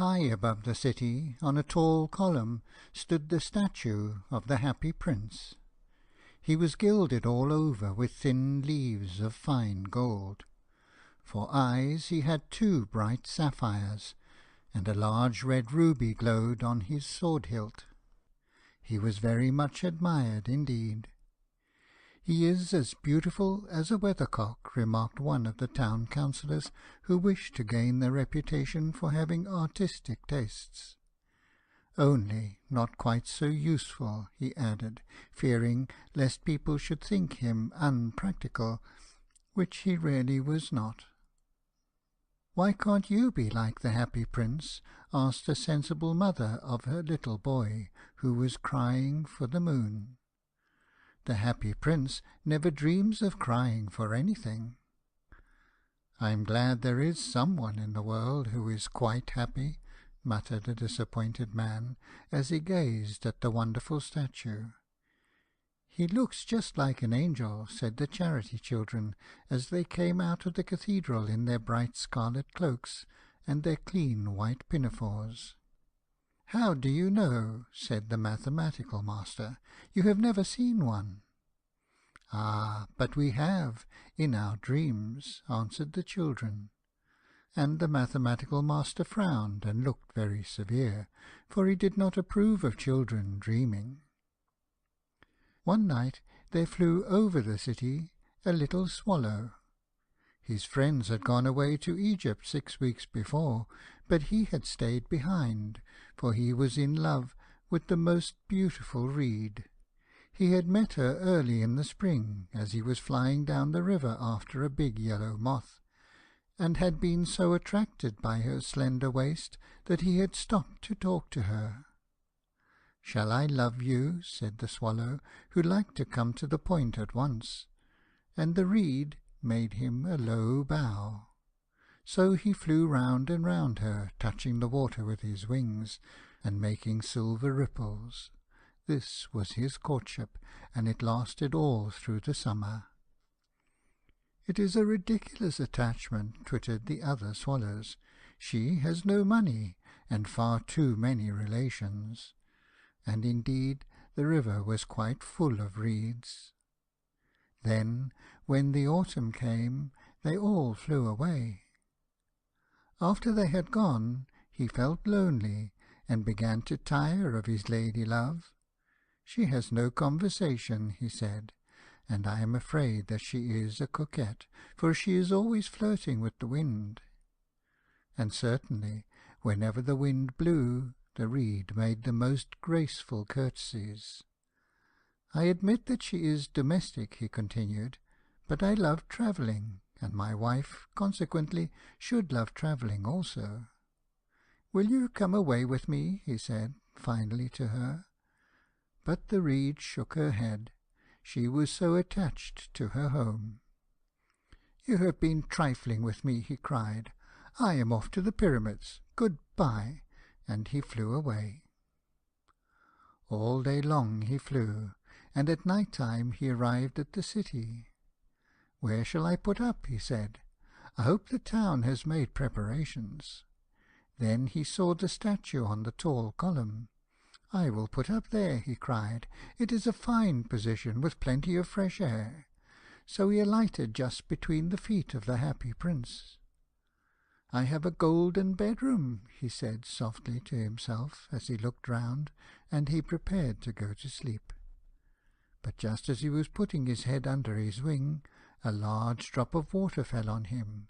High above the city, on a tall column, stood the statue of the Happy Prince. He was gilded all over with thin leaves of fine gold. For eyes he had 2 bright sapphires, and a large red ruby glowed on his sword hilt. He was very much admired indeed. "He is as beautiful as a weathercock," remarked one of the town councillors, who wished to gain the reputation for having artistic tastes. "Only not quite so useful," he added, fearing lest people should think him unpractical, which he really was not. "Why can't you be like the Happy Prince?" asked a sensible mother of her little boy, who was crying for the moon. "The Happy Prince never dreams of crying for anything." "I'm glad there is someone in the world who is quite happy," muttered the disappointed man, as he gazed at the wonderful statue. "He looks just like an angel," said the charity children, as they came out of the cathedral in their bright scarlet cloaks and their clean white pinafores. "How do you know?" said the mathematical master. "You have never seen one." "Ah, but we have, in our dreams," answered the children. And the mathematical master frowned and looked very severe, for he did not approve of children dreaming. One night there flew over the city a little swallow. His friends had gone away to Egypt 6 weeks before, but he had stayed behind, for he was in love with the most beautiful reed. He had met her early in the spring, as he was flying down the river after a big yellow moth, and had been so attracted by her slender waist that he had stopped to talk to her. "Shall I love you?" said the swallow, who liked to come to the point at once, and the reed made him a low bow. So he flew round and round her, touching the water with his wings, and making silver ripples. This was his courtship, and it lasted all through the summer. "It is a ridiculous attachment," twittered the other swallows. "She has no money, and far too many relations." And indeed the river was quite full of reeds. Then, when the autumn came, they all flew away. After they had gone, he felt lonely, and began to tire of his lady love. "She has no conversation," he said, "and I am afraid that she is a coquette, for she is always flirting with the wind." And certainly, whenever the wind blew, the reed made the most graceful curtsies. "I admit that she is domestic," he continued, "but I love travelling, and my wife, consequently, should love travelling also. Will you come away with me?" he said finally to her. But the reed shook her head. She was so attached to her home. "You have been trifling with me," he cried. "I am off to the Pyramids. Good-bye," and he flew away. All day long he flew, and at night time he arrived at the city. "Where shall I put up?" he said. "I hope the town has made preparations." Then he saw the statue on the tall column. "I will put up there," he cried. "It is a fine position, with plenty of fresh air." So he alighted just between the feet of the Happy Prince. "I have a golden bedroom," he said softly to himself as he looked round, and he prepared to go to sleep. But just as he was putting his head under his wing, a large drop of water fell on him.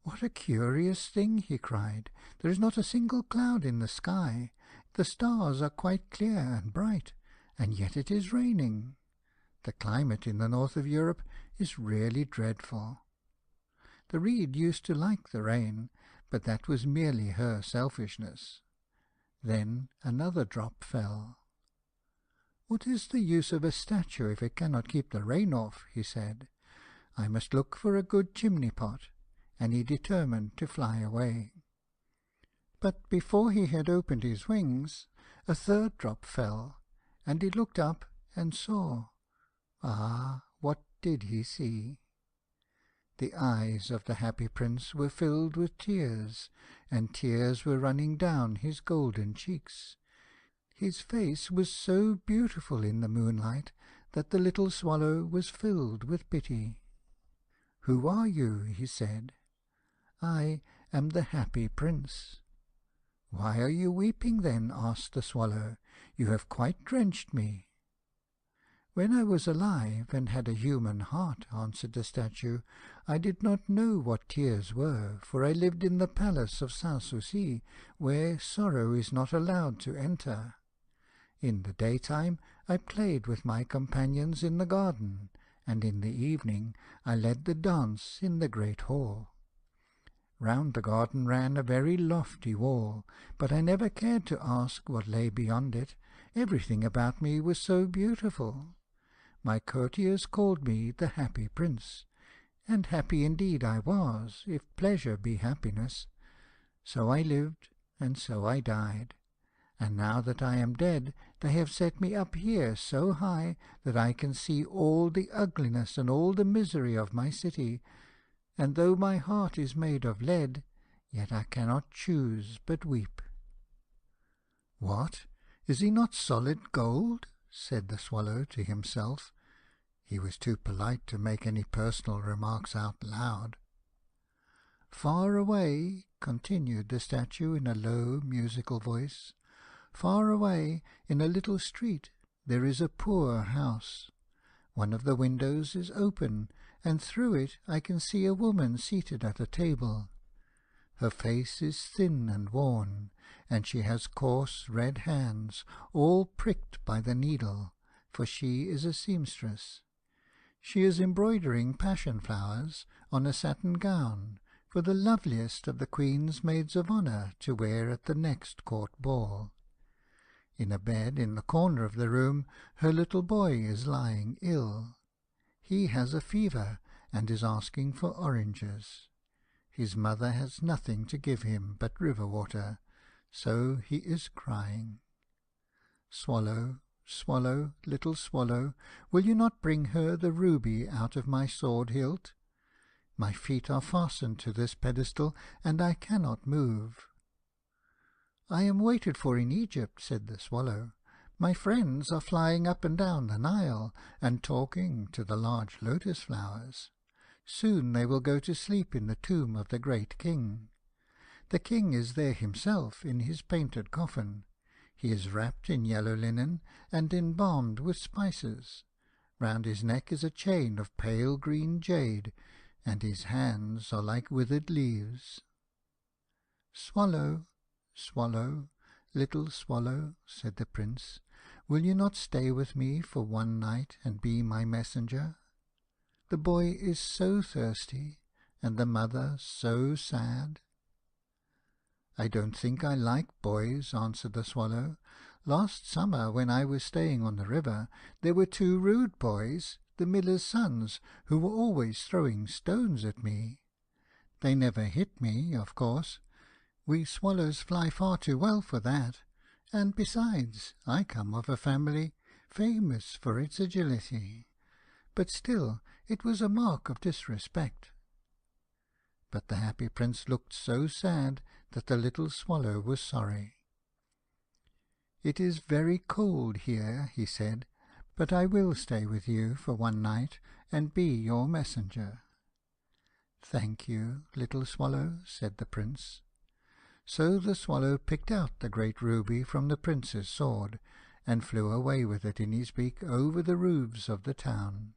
"What a curious thing!" he cried. "There is not a single cloud in the sky. The stars are quite clear and bright, and yet it is raining. The climate in the north of Europe is really dreadful." The reed used to like the rain, but that was merely her selfishness. Then another drop fell. "What is the use of a statue if it cannot keep the rain off?" he said. "I must look for a good chimney-pot," and he determined to fly away. But before he had opened his wings, a third drop fell, and he looked up and saw. Ah, what did he see? The eyes of the happy Prince were filled with tears, and tears were running down his golden cheeks. His face was so beautiful in the moonlight that the little Swallow was filled with pity. "Who are you?" he said. "I am the happy Prince." "Why are you weeping then?" asked the Swallow. "You have quite drenched me." "When I was alive and had a human heart," answered the statue, "I did not know what tears were, for I lived in the palace of Sans Souci, where sorrow is not allowed to enter. In the daytime I played with my companions in the garden, and in the evening I led the dance in the great hall. Round the garden ran a very lofty wall, but I never cared to ask what lay beyond it. Everything about me was so beautiful. My courtiers called me the Happy Prince, and happy indeed I was, if pleasure be happiness. So I lived, and so I died. And now that I am dead, they have set me up here so high that I can see all the ugliness and all the misery of my city, and though my heart is made of lead, yet I cannot choose but weep." "What? Is he not solid gold?" said the Swallow to himself. He was too polite to make any personal remarks out loud. "Far away," continued the statue in a low musical voice, "far away in a little street there is a poor house. One of the windows is open, and through it I can see a woman seated at a table. Her face is thin and worn, and she has coarse red hands, all pricked by the needle, for she is a seamstress. She is embroidering passion flowers on a satin gown for the loveliest of the Queen's maids of honour to wear at the next court ball. In a bed in the corner of the room her little boy is lying ill. He has a fever, and is asking for oranges. His mother has nothing to give him but river water, so he is crying. Swallow, Swallow, little Swallow, will you not bring her the ruby out of my sword hilt? My feet are fastened to this pedestal, and I cannot move." "I am waited for in Egypt," said the Swallow. "My friends are flying up and down the Nile, and talking to the large lotus flowers. Soon they will go to sleep in the tomb of the great King. The King is there himself, in his painted coffin. He is wrapped in yellow linen, and embalmed with spices. Round his neck is a chain of pale green jade, and his hands are like withered leaves." "Swallow, Swallow, little Swallow," said the Prince, "will you not stay with me for one night and be my messenger? The boy is so thirsty, and the mother so sad." "I don't think I like boys," answered the Swallow. "Last summer, when I was staying on the river, there were 2 rude boys, the miller's sons, who were always throwing stones at me. They never hit me, of course. We swallows fly far too well for that, and besides, I come of a family famous for its agility. But still, it was a mark of disrespect." But the Happy Prince looked so sad that the little Swallow was sorry. "It is very cold here," he said, "but I will stay with you for one night and be your messenger." "Thank you, little Swallow," said the Prince. So the Swallow picked out the great ruby from the Prince's sword, and flew away with it in his beak over the roofs of the town.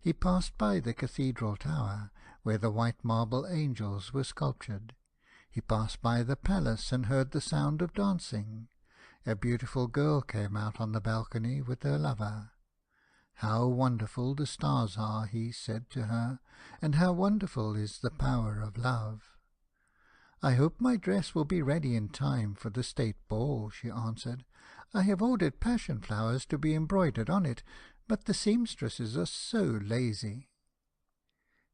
He passed by the cathedral tower, where the white marble angels were sculptured. He passed by the palace and heard the sound of dancing. A beautiful girl came out on the balcony with her lover. "How wonderful the stars are," he said to her, "and how wonderful is the power of love." "I hope my dress will be ready in time for the state ball," she answered. "I have ordered passion flowers to be embroidered on it, but the seamstresses are so lazy."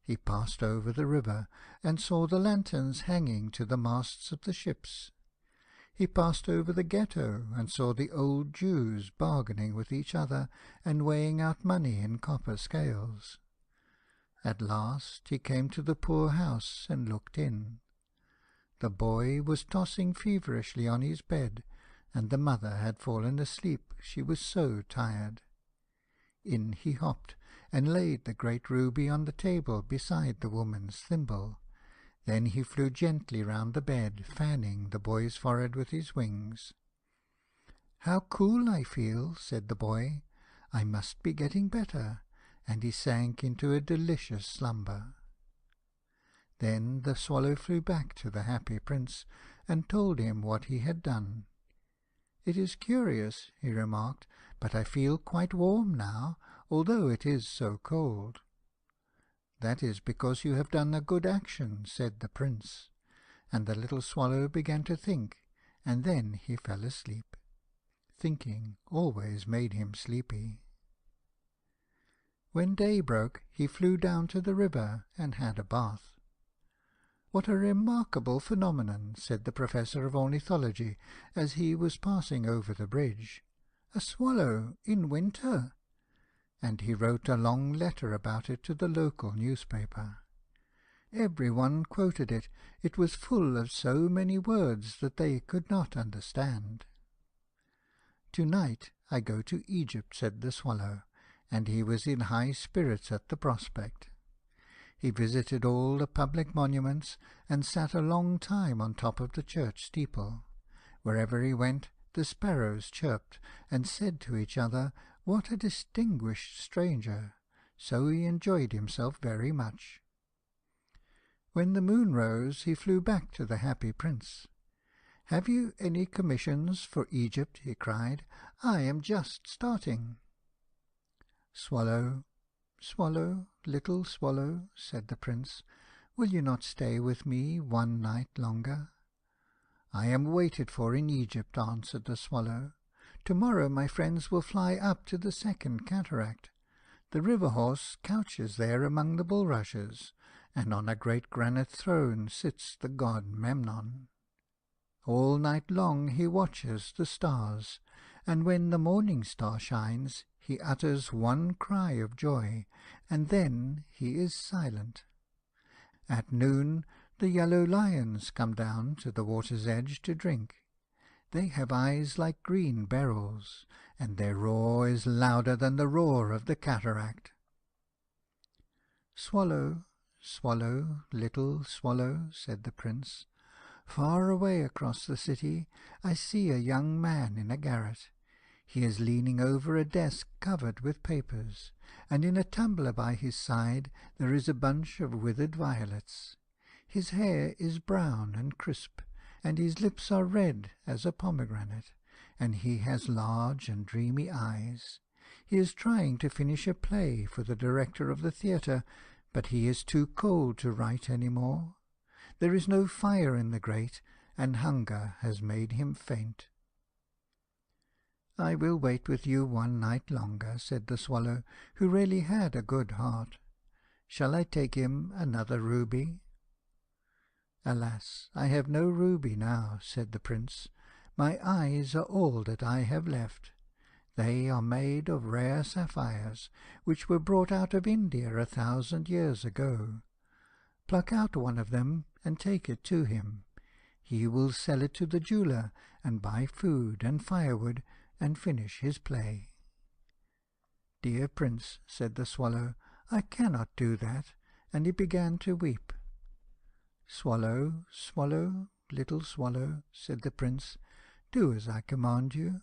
He passed over the river, and saw the lanterns hanging to the masts of the ships. He passed over the ghetto, and saw the old Jews bargaining with each other, and weighing out money in copper scales. At last he came to the poor house and looked in. The boy was tossing feverishly on his bed, and the mother had fallen asleep, she was so tired. In he hopped, and laid the great ruby on the table beside the woman's thimble. Then he flew gently round the bed, fanning the boy's forehead with his wings. "How cool I feel," said the boy. "I must be getting better," and he sank into a delicious slumber. Then the swallow flew back to the happy prince, and told him what he had done. "It is curious," he remarked, "but I feel quite warm now, although it is so cold." "That is because you have done a good action," said the prince, and the little swallow began to think, and then he fell asleep. Thinking always made him sleepy. When day broke, he flew down to the river and had a bath. "What a remarkable phenomenon," said the Professor of Ornithology, as he was passing over the bridge. "A swallow in winter!" And he wrote a long letter about it to the local newspaper. Every one quoted it. It was full of so many words that they could not understand. "To-night I go to Egypt," said the swallow, and he was in high spirits at the prospect. He visited all the public monuments, and sat a long time on top of the church steeple. Wherever he went, the sparrows chirped, and said to each other, "What a distinguished stranger!" So he enjoyed himself very much. When the moon rose, he flew back to the happy prince. "Have you any commissions for Egypt?" he cried. "I am just starting." "Swallow, swallow, little swallow," said the prince, "will you not stay with me one night longer?" "I am waited for in Egypt," answered the swallow. "To-morrow my friends will fly up to the second cataract. The river horse couches there among the bulrushes, and on a great granite throne sits the god Memnon. All night long he watches the stars, and when the morning star shines, he utters one cry of joy, and then he is silent. At noon the yellow lions come down to the water's edge to drink. They have eyes like green beryls, and their roar is louder than the roar of the cataract." "Swallow, swallow, little swallow," said the prince, "far away across the city I see a young man in a garret. He is leaning over a desk covered with papers, and in a tumbler by his side there is a bunch of withered violets. His hair is brown and crisp, and his lips are red as a pomegranate, and he has large and dreamy eyes. He is trying to finish a play for the director of the theatre, but he is too cold to write any more. There is no fire in the grate, and hunger has made him faint." "I will wait with you one night longer," said the swallow, who really had a good heart. "Shall I take him another ruby?" "Alas, I have no ruby now," said the prince. "My eyes are all that I have left. They are made of rare sapphires, which were brought out of India 1,000 years ago. Pluck out one of them and take it to him. He will sell it to the jeweller, and buy food and firewood, and finish his play." "Dear prince," said the swallow, "I cannot do that," and he began to weep. "Swallow, swallow, little swallow," said the prince, "do as I command you."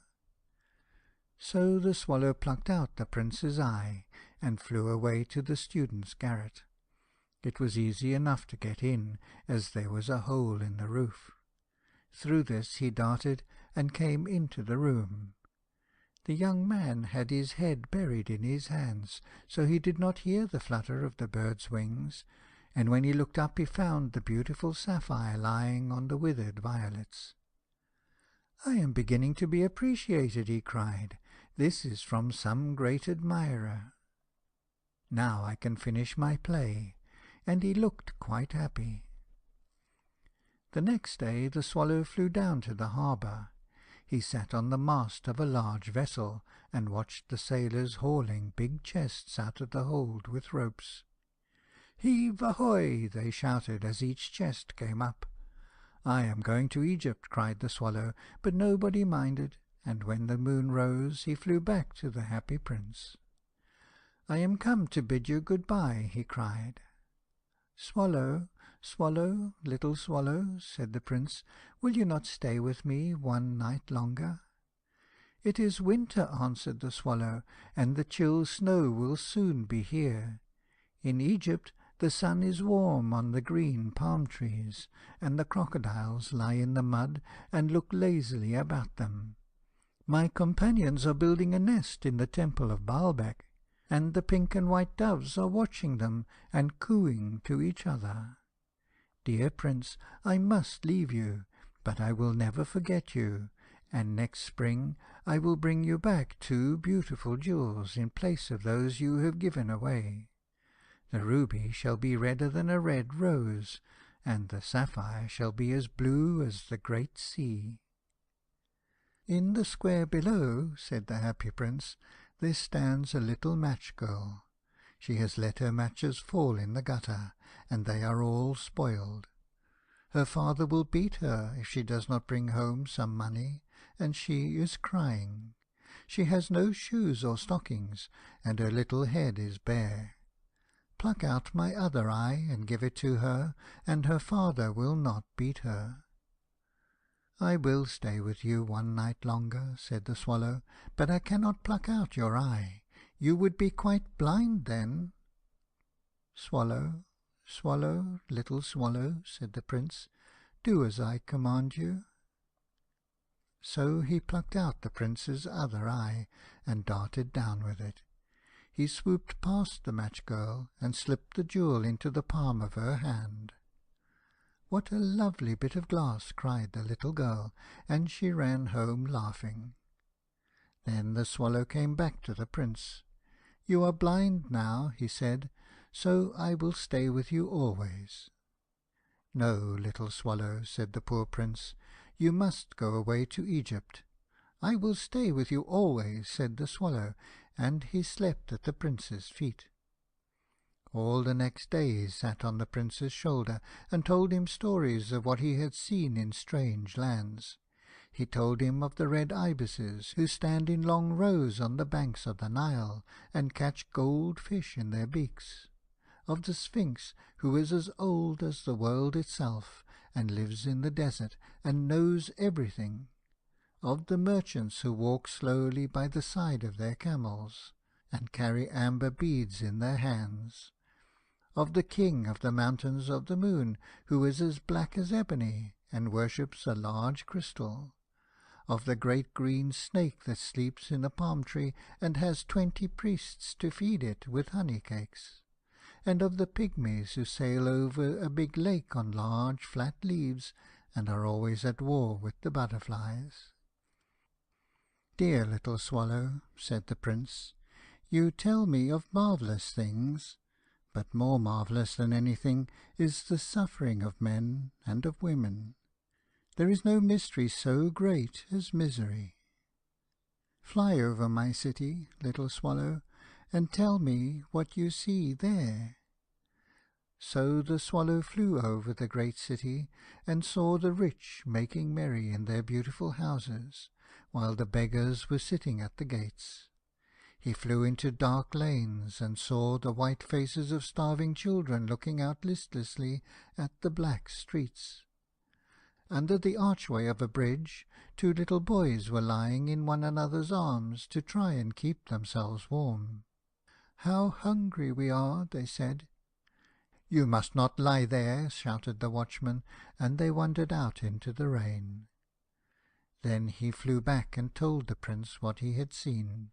So the swallow plucked out the prince's eye, and flew away to the student's garret. It was easy enough to get in, as there was a hole in the roof. Through this he darted, and came into the room. The young man had his head buried in his hands, so he did not hear the flutter of the bird's wings, and when he looked up he found the beautiful sapphire lying on the withered violets. "I am beginning to be appreciated," he cried. "This is from some great admirer. Now I can finish my play," and he looked quite happy. The next day the swallow flew down to the harbour. He sat on the mast of a large vessel, and watched the sailors hauling big chests out of the hold with ropes. "Heave ahoy!" they shouted as each chest came up. "I am going to Egypt," cried the Swallow, but nobody minded, and when the moon rose he flew back to the happy Prince. "I am come to bid you good-bye," he cried. "Swallow, swallow, little swallow," said the Prince, "will you not stay with me one night longer?" "It is winter," answered the Swallow, "and the chill snow will soon be here. In Egypt the sun is warm on the green palm trees, and the crocodiles lie in the mud and look lazily about them. My companions are building a nest in the temple of Baalbec, and the pink and white doves are watching them and cooing to each other. Dear Prince, I must leave you, but I will never forget you, and next spring I will bring you back 2 beautiful jewels in place of those you have given away. The ruby shall be redder than a red rose, and the sapphire shall be as blue as the great sea." "In the square below," said the happy Prince, "there stands a little match-girl. She has let her matches fall in the gutter, and they are all spoiled. Her father will beat her if she does not bring home some money, and she is crying. She has no shoes or stockings, and her little head is bare. Pluck out my other eye and give it to her, and her father will not beat her." "I will stay with you one night longer," said the Swallow, "but I cannot pluck out your eye. You would be quite blind then." "Swallow, swallow, little swallow," said the Prince, "do as I command you." So he plucked out the Prince's other eye and darted down with it. He swooped past the match-girl and slipped the jewel into the palm of her hand. "What a lovely bit of glass!" cried the little girl, and she ran home laughing. Then the Swallow came back to the Prince. "You are blind now," he said, "so I will stay with you always." "No, little Swallow," said the poor Prince, "you must go away to Egypt." "I will stay with you always," said the Swallow, and he slept at the Prince's feet. All the next day he sat on the Prince's shoulder and told him stories of what he had seen in strange lands. He told him of the red ibises, who stand in long rows on the banks of the Nile and catch gold fish in their beaks; of the Sphinx, who is as old as the world itself, and lives in the desert, and knows everything; of the merchants who walk slowly by the side of their camels, and carry amber beads in their hands; of the King of the Mountains of the Moon, who is as black as ebony, and worships a large crystal; of the great green snake that sleeps in a palm tree, and has 20 priests to feed it with honey cakes; and of the pygmies who sail over a big lake on large flat leaves, and are always at war with the butterflies. "Dear little Swallow," said the Prince, "you tell me of marvellous things, but more marvellous than anything is the suffering of men and of women. There is no mystery so great as misery. Fly over my city, little Swallow, and tell me what you see there." So the Swallow flew over the great city, and saw the rich making merry in their beautiful houses, while the beggars were sitting at the gates. He flew into dark lanes, and saw the white faces of starving children looking out listlessly at the black streets. Under the archway of a bridge 2 little boys were lying in one another's arms to try and keep themselves warm. "How hungry we are," they said. "You must not lie there," shouted the watchman, and they wandered out into the rain. Then he flew back and told the Prince what he had seen.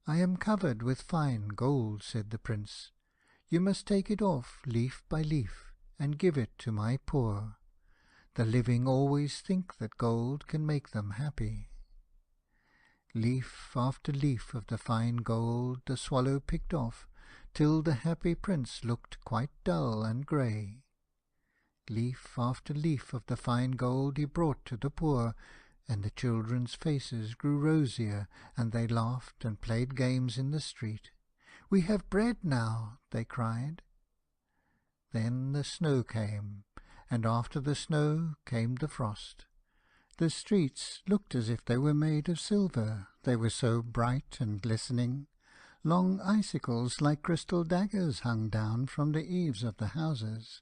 "I am covered with fine gold," said the Prince. "You must take it off leaf by leaf, and give it to my poor. The living always think that gold can make them happy." Leaf after leaf of the fine gold the Swallow picked off, till the happy Prince looked quite dull and grey. Leaf after leaf of the fine gold he brought to the poor, and the children's faces grew rosier, and they laughed and played games in the street. "We have bread now," they cried. Then the snow came, and after the snow came the frost. The streets looked as if they were made of silver, they were so bright and glistening. Long icicles like crystal daggers hung down from the eaves of the houses.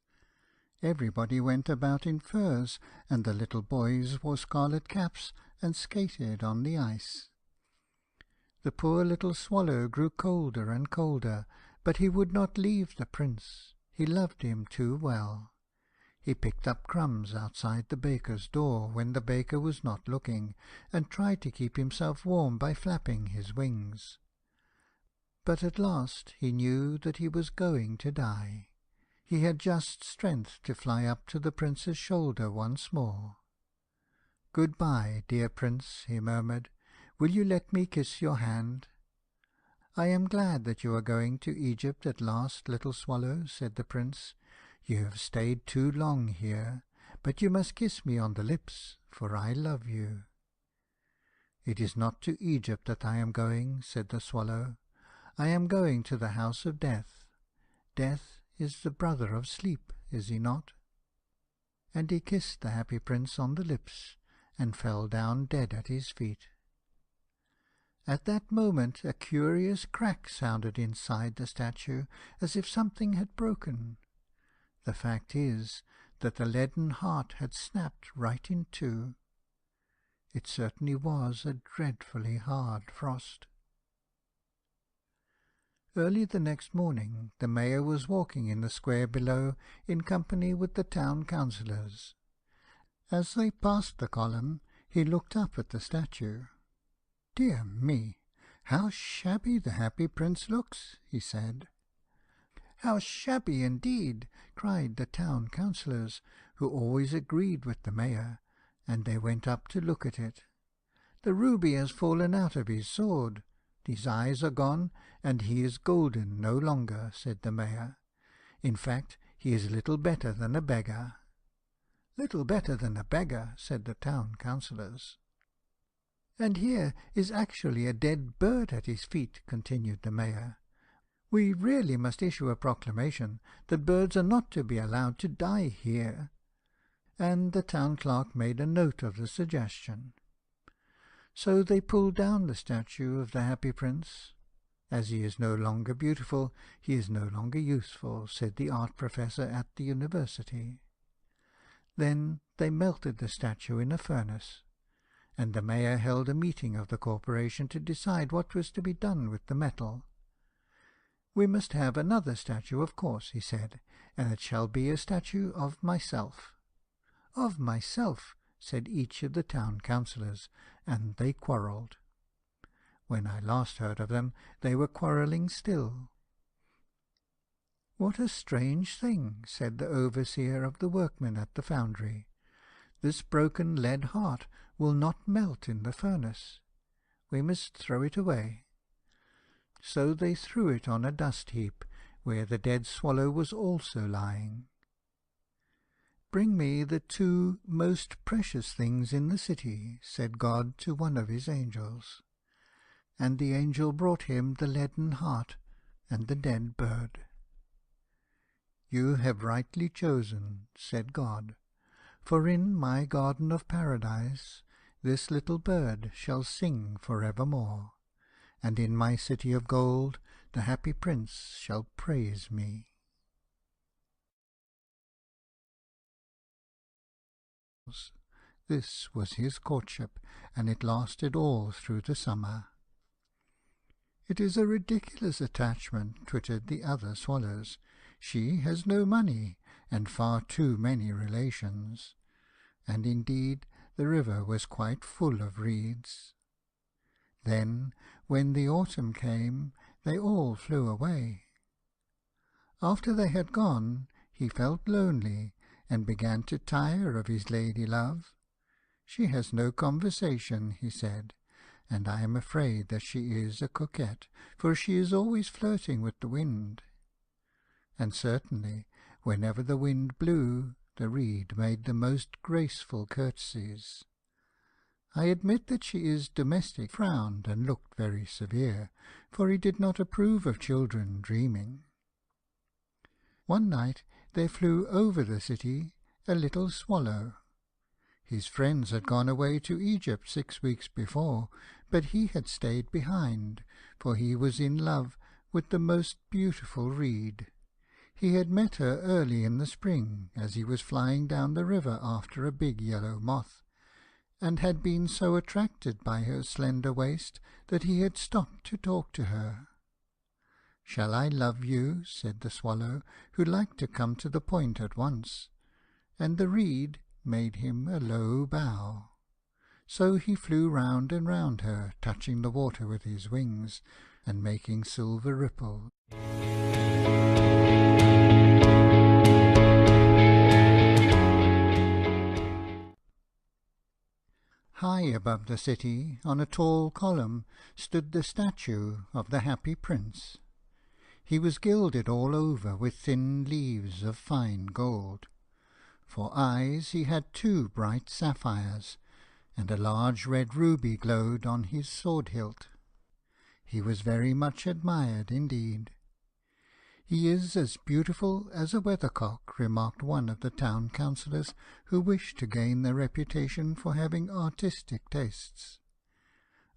Everybody went about in furs, and the little boys wore scarlet caps and skated on the ice. The poor little swallow grew colder and colder, but he would not leave the prince. He loved him too well. He picked up crumbs outside the baker's door when the baker was not looking, and tried to keep himself warm by flapping his wings. But at last he knew that he was going to die. He had just strength to fly up to the prince's shoulder once more. "Goodbye, dear prince," he murmured. "Will you let me kiss your hand?" "I am glad that you are going to Egypt at last, little swallow," said the prince. "You have stayed too long here, but you must kiss me on the lips, for I love you." "It is not to Egypt that I am going," said the swallow. "I am going to the house of Death. Death is the brother of Sleep, is he not?" And he kissed the happy prince on the lips, and fell down dead at his feet. At that moment a curious crack sounded inside the statue, as if something had broken. The fact is that the leaden heart had snapped right in two. It certainly was a dreadfully hard frost. Early the next morning the mayor was walking in the square below in company with the town councillors. As they passed the column, he looked up at the statue. "Dear me, how shabby the happy prince looks," he said. "How shabby indeed," cried the town councillors, who always agreed with the mayor, and they went up to look at it. "The ruby has fallen out of his sword, his eyes are gone, and he is golden no longer," said the mayor. "In fact, he is little better than a beggar." "Little better than a beggar," said the town councillors. "And here is actually a dead bird at his feet," continued the mayor. "We really must issue a proclamation that birds are not to be allowed to die here." And the town clerk made a note of the suggestion. So they pulled down the statue of the happy prince. "As he is no longer beautiful, he is no longer useful," said the art professor at the university. Then they melted the statue in a furnace, and the mayor held a meeting of the corporation to decide what was to be done with the metal. "We must have another statue, of course," he said, "and it shall be a statue of myself." "Of myself," said each of the town councillors, and they quarrelled. When I last heard of them, they were quarrelling still. "What a strange thing," said the overseer of the workmen at the foundry. "This broken lead heart will not melt in the furnace. We must throw it away." So they threw it on a dust heap, where the dead swallow was also lying. "Bring me the two most precious things in the city," said God to one of his angels. And the angel brought him the leaden heart and the dead bird. "You have rightly chosen," said God, "for in my garden of paradise this little bird shall sing for evermore, and in my city of gold the happy prince shall praise me." This was his courtship, and it lasted all through the summer. "It is a ridiculous attachment," twittered the other swallows. "She has no money, and far too many relations." And indeed the river was quite full of reeds. Then, when the autumn came, they all flew away. After they had gone, he felt lonely, and began to tire of his lady love. "She has no conversation," he said, "and I am afraid that she is a coquette, for she is always flirting with the wind." And certainly, whenever the wind blew, the reed made the most graceful curtsies. "I admit that she is domestic," frowned and looked very severe, for he did not approve of children dreaming. One night there flew over the city a little swallow. His friends had gone away to Egypt 6 weeks before, but he had stayed behind, for he was in love with the most beautiful reed. He had met her early in the spring, as he was flying down the river after a big yellow moth, and had been so attracted by her slender waist that he had stopped to talk to her. "Shall I love you?" said the swallow, who liked to come to the point at once, and the reed made him a low bow. So he flew round and round her, touching the water with his wings, and making silver ripple. High above the city, on a tall column, stood the statue of the Happy Prince. He was gilded all over with thin leaves of fine gold. For eyes he had 2 bright sapphires, and a large red ruby glowed on his sword hilt. He was very much admired indeed. "He is as beautiful as a weathercock," remarked one of the town councillors, who wished to gain the reputation for having artistic tastes.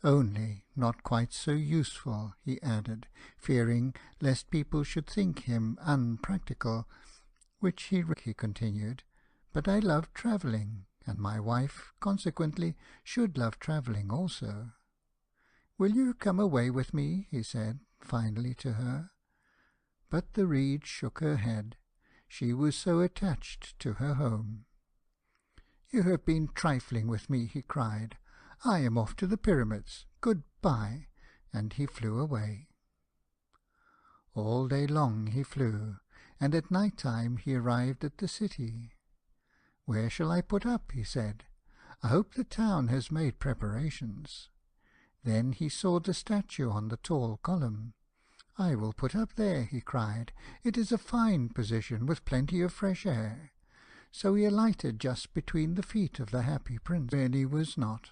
"Only not quite so useful," he added, fearing lest people should think him unpractical, which he continued, "but I love travelling, and my wife, consequently, should love travelling also. Will you come away with me?" he said, finally, to her. But the reed shook her head. She was so attached to her home. "You have been trifling with me," he cried. "I am off to the Pyramids. Good-bye," and he flew away. All day long he flew, and at night time he arrived at the city. "Where shall I put up?" he said. "I hope the town has made preparations." Then he saw the statue on the tall column. "I will put up there," he cried. "It is a fine position, with plenty of fresh air." So he alighted just between the feet of the Happy Prince, where he was not.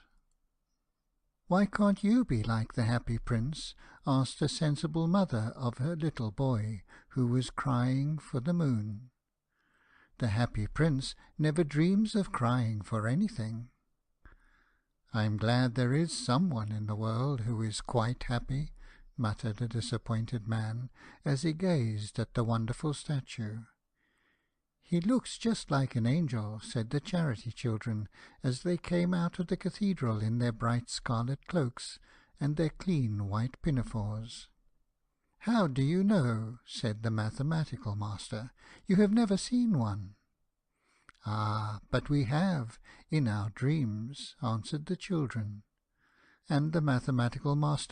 "Why can't you be like the Happy Prince?" asked a sensible mother of her little boy, who was crying for the moon. "The Happy Prince never dreams of crying for anything." "I'm glad there is someone in the world who is quite happy," muttered the disappointed man, as he gazed at the wonderful statue. "He looks just like an angel," said the charity children, as they came out of the cathedral in their bright scarlet cloaks and their clean white pinafores. "How do you know?" said the mathematical master. "You have never seen one." "Ah, but we have, in our dreams," answered the children. And the mathematical master